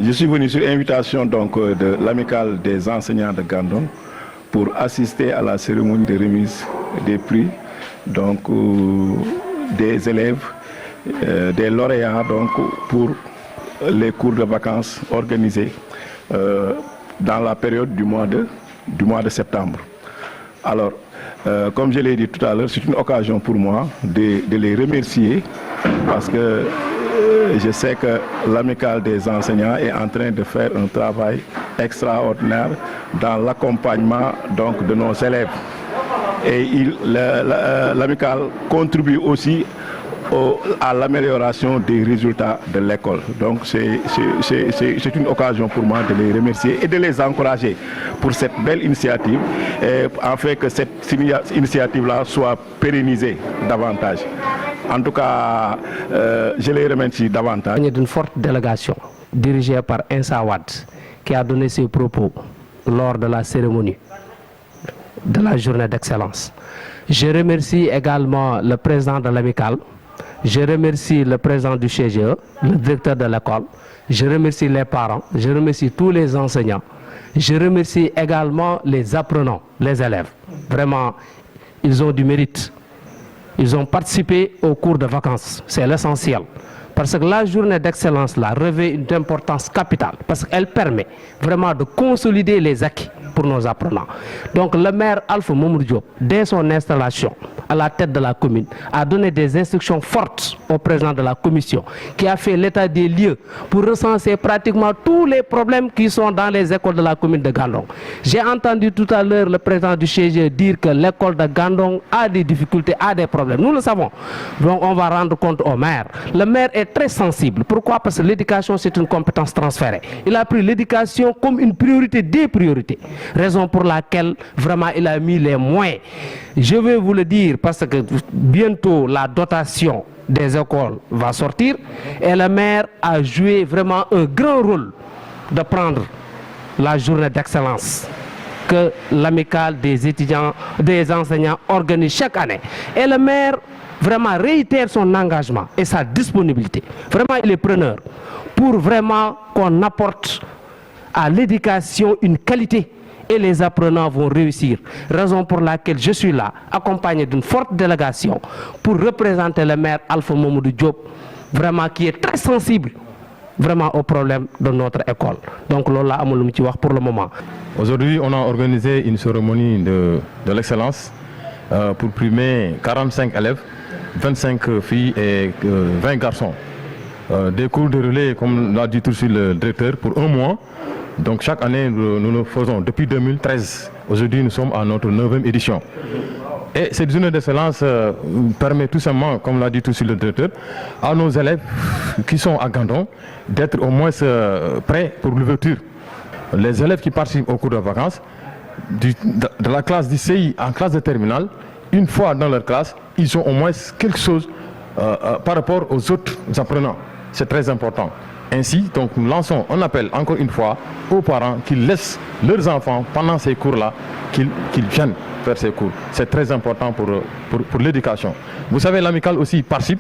Je suis venu sur invitation donc, de l'amicale des enseignants de Gandon pour assister à la cérémonie de remise des prix donc, des élèves, des lauréats donc, pour les cours de vacances organisés dans la période du mois de septembre. Alors, comme je l'ai dit tout à l'heure, c'est une occasion pour moi de les remercier parce que je sais que l'amicale des enseignants est en train de faire un travail extraordinaire dans l'accompagnement donc, de nos élèves. Et l'amicale contribue aussi à l'amélioration des résultats de l'école. Donc c'est une occasion pour moi de les remercier et de les encourager pour cette belle initiative, afin que cette initiative-là soit pérennisée davantage. En tout cas, je les remercie davantage. Il y a une forte délégation dirigée par Insa Wad qui a donné ses propos lors de la cérémonie de la journée d'excellence. Je remercie également le président de l'amicale. Je remercie le président du CGE, le directeur de l'école. Je remercie les parents. Je remercie tous les enseignants. Je remercie également les apprenants, les élèves. Vraiment, ils ont du mérite. Ils ont participé au cours de vacances. C'est l'essentiel. Parce que la journée d'excellence là revêt une importance capitale. Parce qu'elle permet vraiment de consolider les acquis pour nos apprenants. Donc le maire Alpha Mamadou Diop, dès son installation à la tête de la commune, a donné des instructions fortes au président de la commission qui a fait l'état des lieux pour recenser pratiquement tous les problèmes qui sont dans les écoles de la commune de Gandon. J'ai entendu tout à l'heure le président du CGE dire que l'école de Gandon a des difficultés, a des problèmes. Nous le savons. Donc on va rendre compte au maire. Le maire est très sensible. Pourquoi? Parce que l'éducation c'est une compétence transférée. Il a pris l'éducation comme une priorité des priorités. Raison pour laquelle vraiment il a mis les moyens. Je vais vous le dire parce que bientôt la dotation des écoles va sortir et le maire a joué vraiment un grand rôle de prendre la journée d'excellence que l'amicale des étudiants, des enseignants organise chaque année. Et le maire vraiment réitère son engagement et sa disponibilité. Vraiment il est preneur pour vraiment qu'on apporte à l'éducation une qualité. Et les apprenants vont réussir. Raison pour laquelle je suis là, accompagné d'une forte délégation pour représenter le maire Alpha Mamadou Diop, vraiment qui est très sensible vraiment aux problèmes de notre école. Donc là, pour le moment. Aujourd'hui, on a organisé une cérémonie de l'excellence pour primer 45 élèves, 25 filles et 20 garçons. Des cours de relais, comme l'a dit tout de suite le directeur, pour un mois. Donc chaque année, nous le faisons depuis 2013. Aujourd'hui, nous sommes à notre 9e édition. Et cette journée d'excellence permet tout simplement, comme l'a dit tout de suite le directeur, à nos élèves qui sont à Gandon d'être au moins prêts pour l'ouverture. Les élèves qui participent au cours de vacances, de la classe du CI en classe de terminale, une fois dans leur classe, ils ont au moins quelque chose par rapport aux autres apprenants. C'est très important. Ainsi, donc, nous lançons un appel encore une fois aux parents qui laissent leurs enfants pendant ces cours-là, qu'ils viennent faire ces cours. C'est très important pour l'éducation. Vous savez, l'amicale aussi participe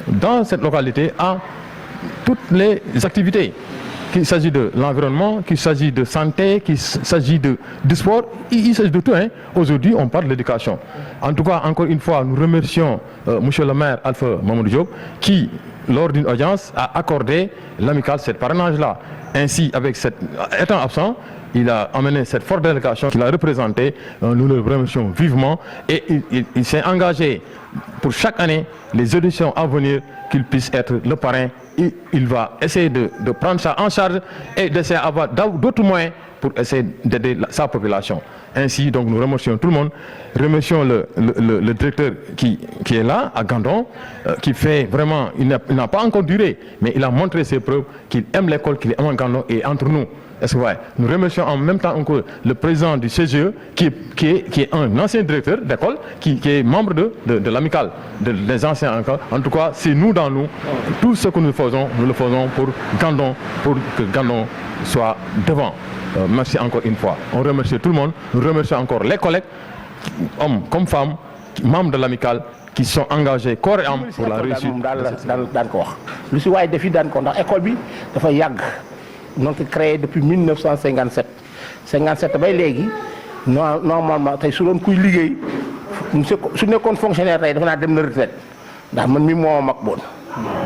dans cette localité à toutes les activités. Qu'il s'agit de l'environnement, qu'il s'agit de santé, qu'il s'agit de sport, il s'agit de tout. Hein. Aujourd'hui, on parle de l'éducation. En tout cas, encore une fois, nous remercions monsieur le maire Alpha Mamadou Diop qui, lors d'une audience, a accordé l'amicale ce parrainage-là. Ainsi, étant absent, il a amené cette forte délégation qu'il a représentée. Nous le remercions vivement et il s'est engagé pour chaque année, les éditions à venir, qu'il puisse être le parrain. Il va essayer de prendre ça en charge et d'essayer d'avoir d'autres moyens pour essayer d'aider sa population. Ainsi, donc, nous remercions tout le monde. Remercions le directeur qui est là, à Gandon, qui fait vraiment, il n'a pas encore duré, mais il a montré ses preuves qu'il aime l'école, qu'il aime Gandon et entre nous. Est-ce que ouais. Nous remercions en même temps encore le président du CGE, qui est un ancien directeur d'école, qui est membre de l'amicale, des anciens encore. En tout cas, c'est nous dans nous. Tout ce que nous le faisons pour Gandon, pour que Gandon soit devant. Merci encore une fois. On remercie tout le monde. Nous remercions encore les collègues, hommes comme femmes, membres de l'amicale, qui sont engagés corps et âme pour la réussite. ñoo ngi ko créé depuis 1957 57 bay léegi normalement tey su doon kuy liggéey su nekkoon fonctionnaire tey dafa naa dem na retraite ndax man mi moo mag boon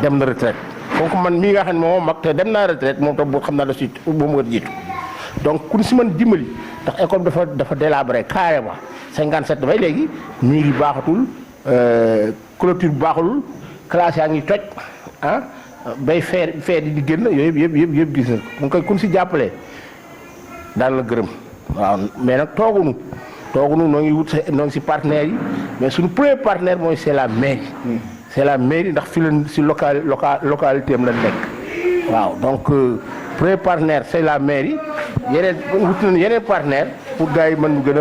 dem na retraite donc man mii nga xam ne moo mag te dem naa retraite moom tam boo xam naa da si boo mu war a jiitu donc kun si mën dimbali ndax école bi dafa délabré carrément 57 bay léegi mur yi baaxatul clôture bu baaxul classe yaa ngi toj bay feer di génn yooyu yëpp gis na mu koy kun si jàppale daal la gërëm waaw mais nag toogunu noo ngi wut noo ngi si partenaires yi mais suñu premier partenaire mooy c'est la mairie ndax fi leen si localité am la nekk waaw donc premier partenaire c'est la mairie yeneen wut nañu yeneen partenaire pour gars yi mën gën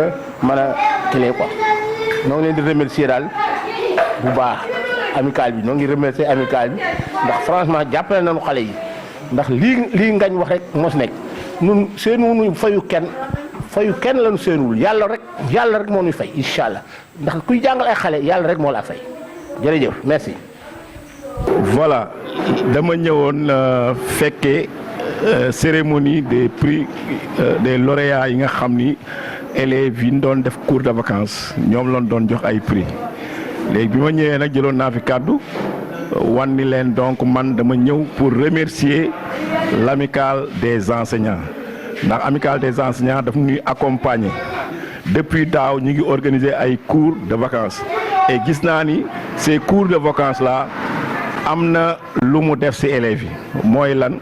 a clé quoi noo ngi leen di remercier daal bu baax amical bi noo ngi remercier amical bi ndax franchement jàppale nañu xale yi ndax lii ngañ wax rek moo si nekk ñun seenuñu fayu kenn lañu seenuwul yàlla rek moo ñuy fay incha allah ndax kuy jàngal ay xale yàlla rek moo la fay jërëjëf merci. voilà dama ñëwoon fekkee cérémonie des prix des lauréats yi nga xam ni élèves yi ñu doon def cours de vacances ñoom lañ doon jox ay prix léegi bi ma ñëwee nag jëloon naa fi kàddu wan ni leen donc man dama ñëw pour remercier l'amicale des enseignants ndax amicale des enseignants daf ñuy accompagner depuis daaw ñu ngi organiser ay cours de vacances et gis naa ni ces cours de vacances là am na lu mu def ci élèves yi mooy lan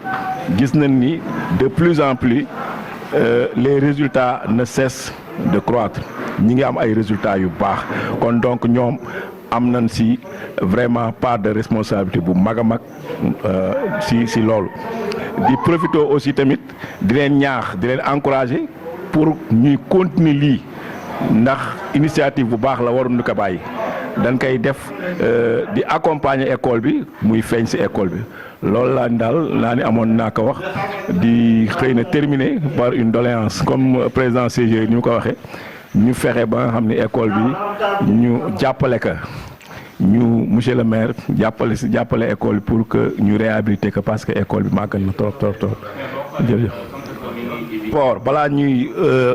gis nañ ni de plus en plus les résultats ne cessent de croître ñi ngi am ay résultats yu baax kon donc ñoom am nañ ci vraiment part de responsabilité bu mag a mag ci loolu di profiter aussi tamit di leen ñaax di leen encourager pour ñuy continuer lii ndax initiative bu baax la waruñu ko bàyyi dañ koy def di accompagner école bi muy feeñ ci école bi loolu laa ni amoon naa ko wax di xëy na terminer par une doléance comme président CGE ni mu ko waxee ñu fexe ba nga xam ni école bi ñu jàppale ka ñu monsieur le maire jàppale école pour que ñu réhabiliter ko parce que école bi màggal na trop jërëjëf. D'abord balaa ñuy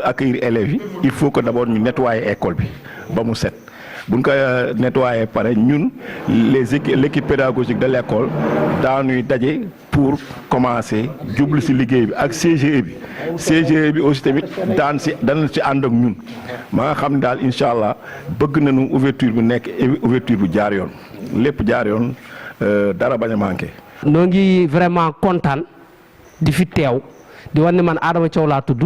accueillir élèves yi il faut que d'abord ñu nettoyer école bi ba mu set buñ ko nettoyer pare ñun l'équipe pédagogique de l'école daanuy daje pour commencer jublu ci liggéey bi ak CGE bi aussi tamit dana ci ànd ak ñun ma nga xam ne daal incha allah bëgg nañu ouverture bu nekk ouverture bu jaar yoon lépp jaar yoon dara bañ a manqué. noo ngi vraiment kontaan di fi teew di wan ne man Adama Thiaw laa tudd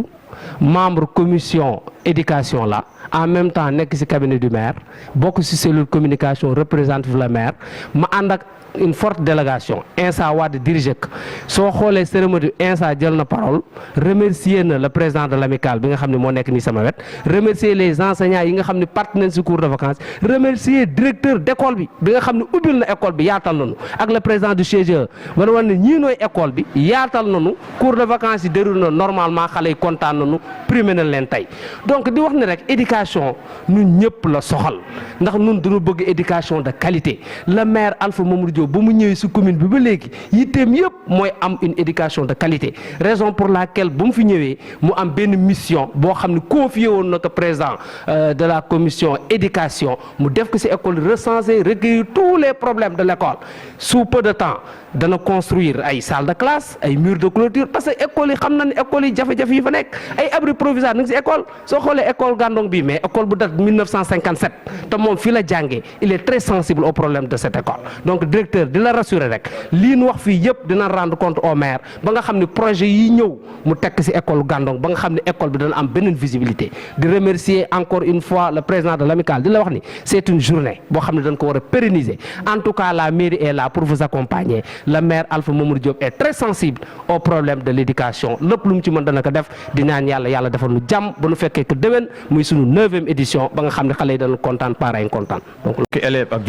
membre commission éducation la en même temps nekk ci cabinet du maire bokk ci cellule communication représentative le maire ma ànd ak une forte délégation Insa Wade dirigé ko soo xoolee cérémonie Insa jël na parole remercier na le président de l'amicale bi nga xam ne moo nekk nii sama wet remercier les enseignants yi nga xam ne partenaires ci cours de vacances remercier directeur d'école bi nga xam ne ubbil na école bi yaatal nañu ak le président du CGE wala wan ne ñii nooy école bi yaatal nañu cours de vacances yi déroule na normalement xale yi kontaan nañu primé na leen tey donc di wax ne rek éducation ñun ñëpp la soxal ndax ñun dañu bëgg éducation de qualité le maire Alpha Mamadou ba mu ñëwee ci commune bi ba léegi yitteem yëpp mooy am une éducation de qualité raison pour laquelle ba mu fi ñëwee mu am benn mission boo xam ne confié woon na ko président de la commission éducation mu def ko ci école recenser recueillir tous les problèmes de l'école sous peu de temps dana construire ay salle de classe ay murs de clôture parce que école yi xam na ne école yi jafe-jafe yi fa nekk ay abri provisoire nag ci école soo xoolee école Gandon bi mais école bu date 1957 te moom fii la jàngee il est très sensible au problème de cette école donc directeur di la rassurer rek lii nu wax fii yëpp dina rendre compte au maire ba nga xam ne projet yi ñëw mu tekk ci école Gandon ba nga xam ne école bi dana am beneen visibilité di remercier encore une fois le président de l'amicale di la wax ni c'est une journée boo xam ne dañ ko war a pérenniser en tout cas la mairie est là pour vous accompagner le maire Alpha Mamadou Diop est très sensible au problème de l'éducation lépp lu mu ci mën dana ko def di ñaan yàlla defal nu jàmm ba nu fekkee que déwén muy sunu 9e édition ba nga xam ne xale yi dañu kontaan parents yi kontaan donc élèves ak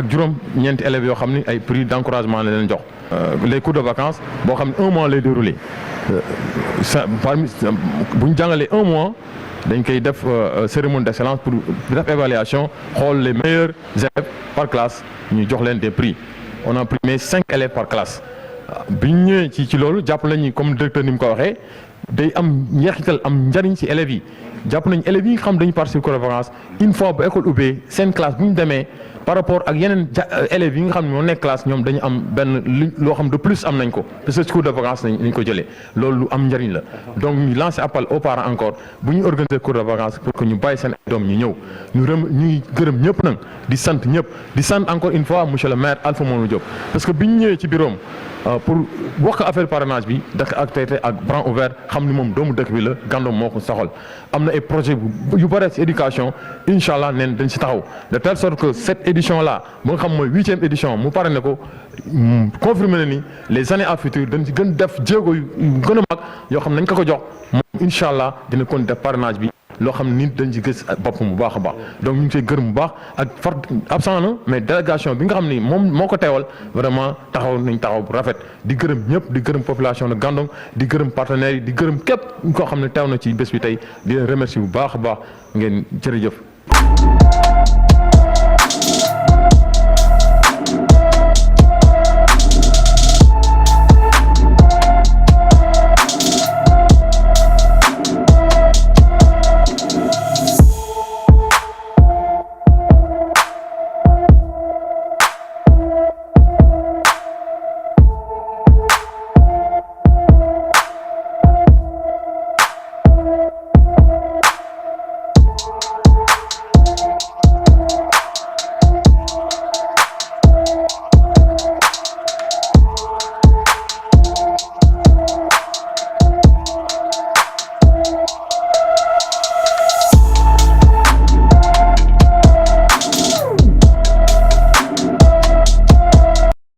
juróom ñeenti élèves yoo xam ne ay prix d'encouragement la leen jox les cours de vacances boo xam ne un mois lay déroulé bu ñu jàngalee un mois dañ koy def cérémonie d'excellence pour def évaluation xool les meilleurs élèves par classe ñu jox leen des prix on a primé 5 élèves par classe bi ñu ñëwee ci loolu jàpp nañu comme directeur ni mu ko waxee day am njeexital am njariñ ci élèves yi jàpp nañu élèves yi nga xam dañu participer cours de vacances une fois ba école ubbee seen classe bu ñu demee par rapport ak yeneen élèves yi nga xam ne ñoo nekk classe ñoom dañu am benn loo xam de plus am nañ ko parce que cours de vacances nañ ko jëlee loolu lu am njariñ la donc ñu lancer appel aux parents encore bu ñu organiser cours de vacances pour que ñu bàyyi seen doom ñu ñëw ñuy gërëm ñëpp nag di sant ñëpp di sant encore une fois monsieur le maire Alpha Mamadou Diop parce que bi ñu ñëwee ci bureau pour wax ko affaire parrainage bi dëkk ak tey ak bras ouvert xam ni moom doomu dëkk bi la Gandon moo ko soxal am na ay projet yu bare ci éducation incha allah neen dañ ci taxaw de telle sorte que cette édition là ba nga xam mooy 8e édition mu parrainé ko confirmé na ni les années à futur dañ ci gën def jéego yu gën a mag yoo xam nañ ko jox moom incha allah dina kon def parrainage bi loo xam ni dañ ci gis boppam bu baax a baax donc ñu ngi koy gërëm bu baax ak far absent na mais délégation bi nga xam ni moom moo ko teewal vraiment taxaw nañ taxaw bu rafet di gërëm ñëpp di gërëm population de Gandon di gërëm partenaires yi di gërëm képp koo xam ne teew na ci bés bi tey di leen remercier bu baax a baax ngeen jërëjëf.